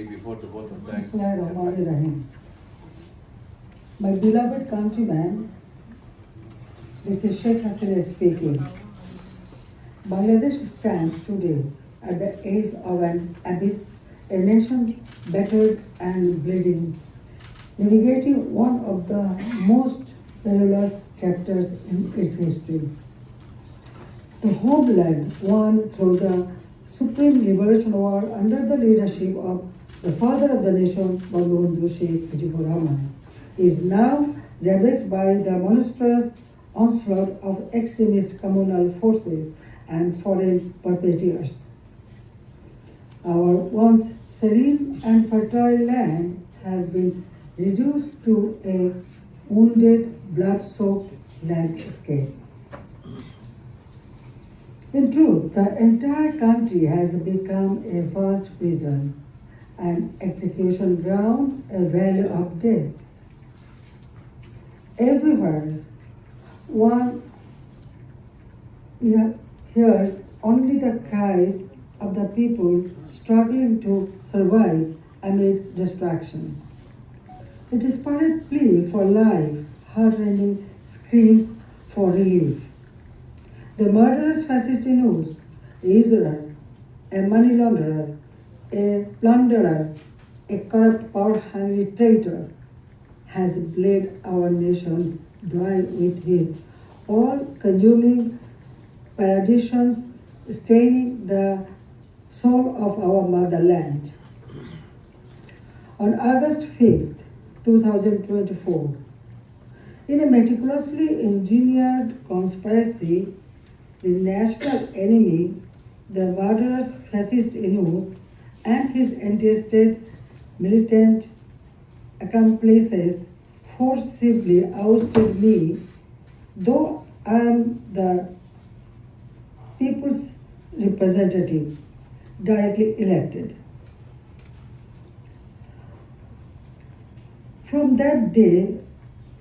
before the vote of thanks. Bismillahirrahmanirrahim. My beloved countrymen, this is Sheikh Hasina speaking. Bangladesh stands today at the edge of an abyss, a nation battered and bleeding, navigating one of the most perilous chapters in its history. The homeland won through the Supreme Liberation War under the leadership of the father of the nation, Sheikh Hasina, is now ravaged by the monstrous onslaught of extremist communal forces and foreign perpetrators. Our once serene and fertile land has been reduced to a wounded, blood-soaked landscape. In truth, the entire country has become a vast prison, an execution ground, a valley of death. Everywhere, one hears only the cries of the people struggling to survive amid destruction. A desperate plea for life, heart-rending screams for relief. The murderous fascist Yunus, Exiled, a money launderer, a plunderer, a corrupt, power-hungry traitor, has bled our nation dry with his all-consuming perditions, staining the soul of our motherland. On August 5th, 2024, in a meticulously engineered conspiracy, the national enemy, the murderous fascist Yunus, and his enlisted militant accomplices forcibly ousted me, though I am the people's representative, directly elected. From that day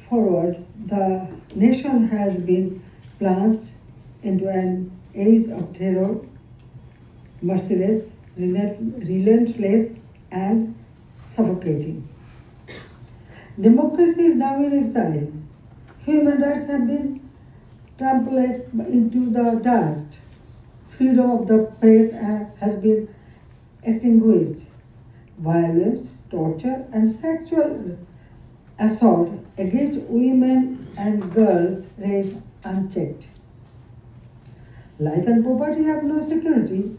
forward, the nation has been plunged into an age of terror, merciless, relentless, and suffocating. Democracy is now in exile. Human rights have been trampled into the dust. Freedom of the press has been extinguished. Violence, torture, and sexual assault against women and girls raised unchecked. Life and property have no security.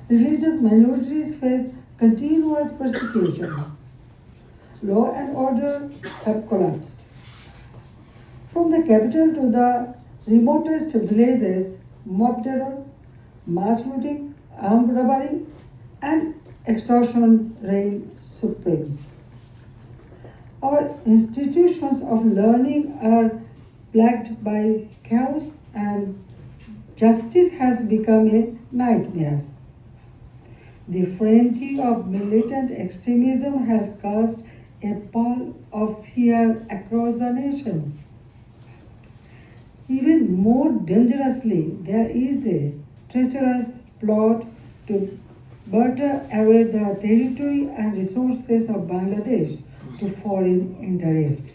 Religious minorities face continuous persecution. Law and order have collapsed. From the capital to the remotest villages, mob terror, mass looting, armed robbery, and extortion reign supreme. Our institutions of learning are plagued by chaos, and justice has become a nightmare. The frenzy of militant extremism has cast a pall of fear across the nation. Even more dangerously, there is a treacherous plot to barter away the territory and resources of Bangladesh to foreign interests.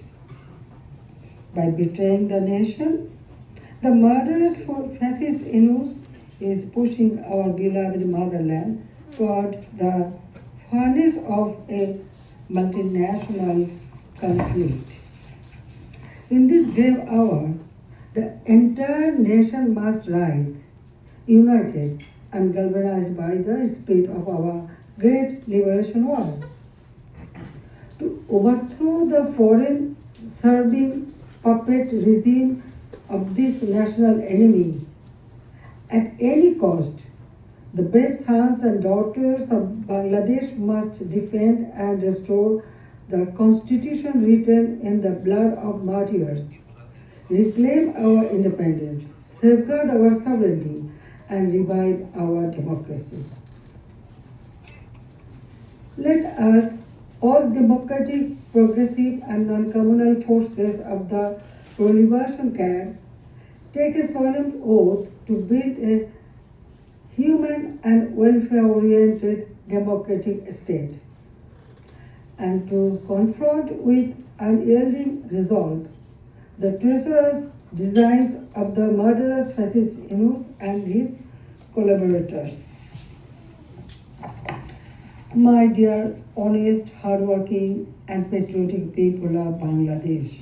By betraying the nation, the murderous fascist Yunus is pushing our beloved motherland toward the furnace of a multinational conflict. In this grave hour, the entire nation must rise, united and galvanized by the spirit of our great liberation war, to overthrow the foreign serving puppet regime of this national enemy. At any cost, the brave sons and daughters of Bangladesh must defend and restore the constitution written in the blood of martyrs, reclaim our independence, safeguard our sovereignty, and revive our democracy. Let us, all democratic, progressive, and non-communal forces of the pro-liberation camp, take a solemn oath to build a human and welfare-oriented democratic state. and to confront with unyielding resolve the treacherous designs of the murderous fascist Yunus and his collaborators. My dear, honest, hardworking, and patriotic people of Bangladesh,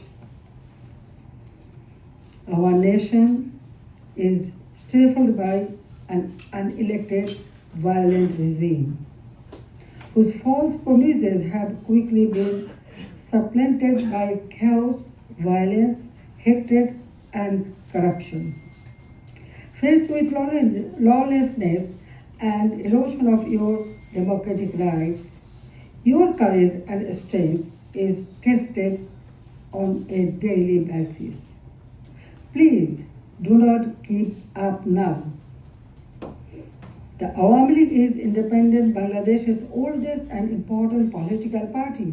our nation is stifled by an unelected, violent regime whose false promises have quickly been supplanted by chaos, violence, hatred, and corruption. Faced with lawlessness and erosion of your democratic rights, your courage and strength is tested on a daily basis. Please do not give up now. The Awami League is independent Bangladesh's oldest and important political party,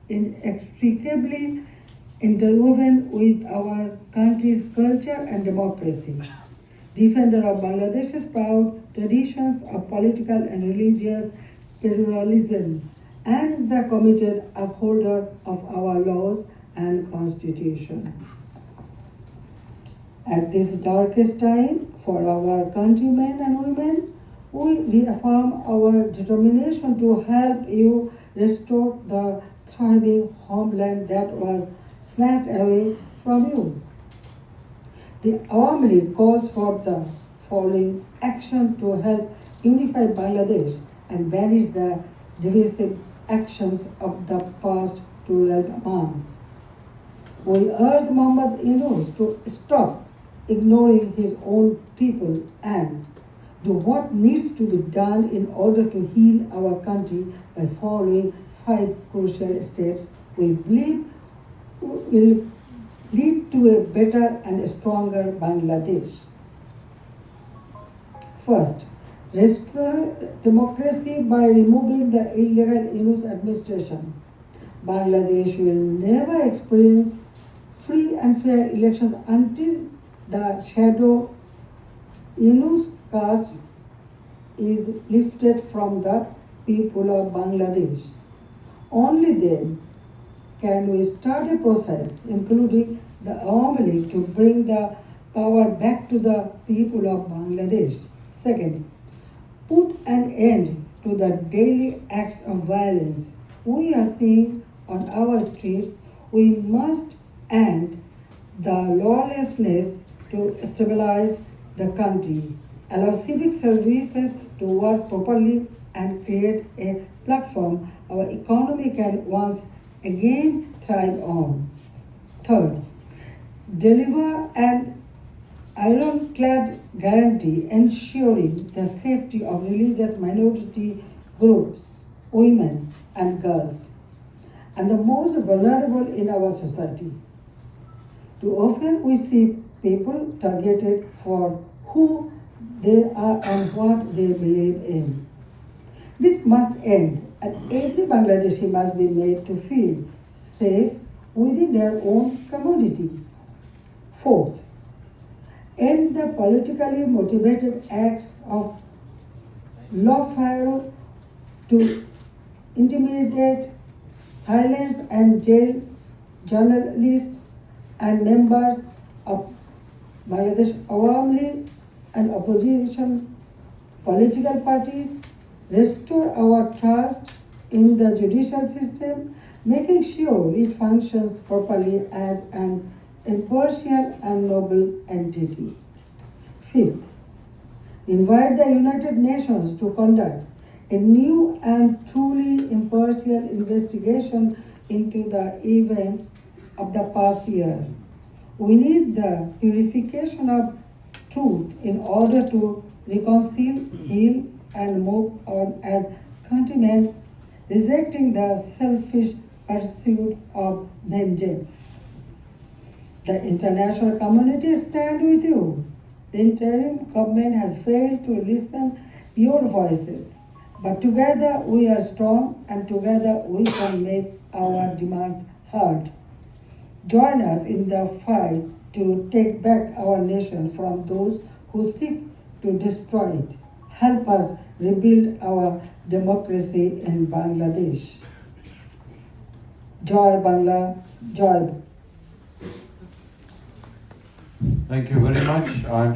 inextricably interwoven with our country's culture and democracy. Defender of Bangladesh's proud traditions of political and religious pluralism, and the committed upholder of our laws and constitution. At this darkest time for our countrymen and women, we reaffirm our determination to help you restore the thriving homeland that was snatched away from you. The Awami League calls for the following action to help unify Bangladesh and banish the divisive actions of the past 12 months. We urge Muhammad Yunus to stop ignoring his own people and do what needs to be done in order to heal our country by following 5 crucial steps we believe will lead to a better and stronger Bangladesh. First, restore democracy by removing the illegal Yunus administration. Bangladesh will never experience free and fair elections until the shadow Yunus caste is lifted from the people of Bangladesh. Only then can we start a process, including the Awami League, to bring the power back to the people of Bangladesh. Second, put an end to the daily acts of violence we are seeing on our streets. We must end the lawlessness to stabilize the country, allow civic services to work properly, and create a platform our economy can once again thrive on. Third, deliver an ironclad guarantee ensuring the safety of religious minority groups, women and girls, and the most vulnerable in our society. Too often we see people targeted for who they are and what they believe in. This must end, and every Bangladeshi must be made to feel safe within their own community. Fourth, end the politically motivated acts of lawfare to intimidate, silence and jail journalists and members of Bangladesh Awami League and opposition political parties. Restore our trust in the judicial system, making sure it functions properly as an impartial and noble entity. Fifth, invite the United Nations to conduct a new and truly impartial investigation into the events of the past year. We need the purification of truth in order to reconcile, heal, and move on as countrymen, rejecting the selfish pursuit of vengeance. The international community stands with you. The interim government has failed to listen your voices. But together we are strong, and together we can make our demands heard. Join us in the fight to take back our nation from those who seek to destroy it. Help us rebuild our democracy in Bangladesh. Joy Bangla, Joy. Thank you very much. I'm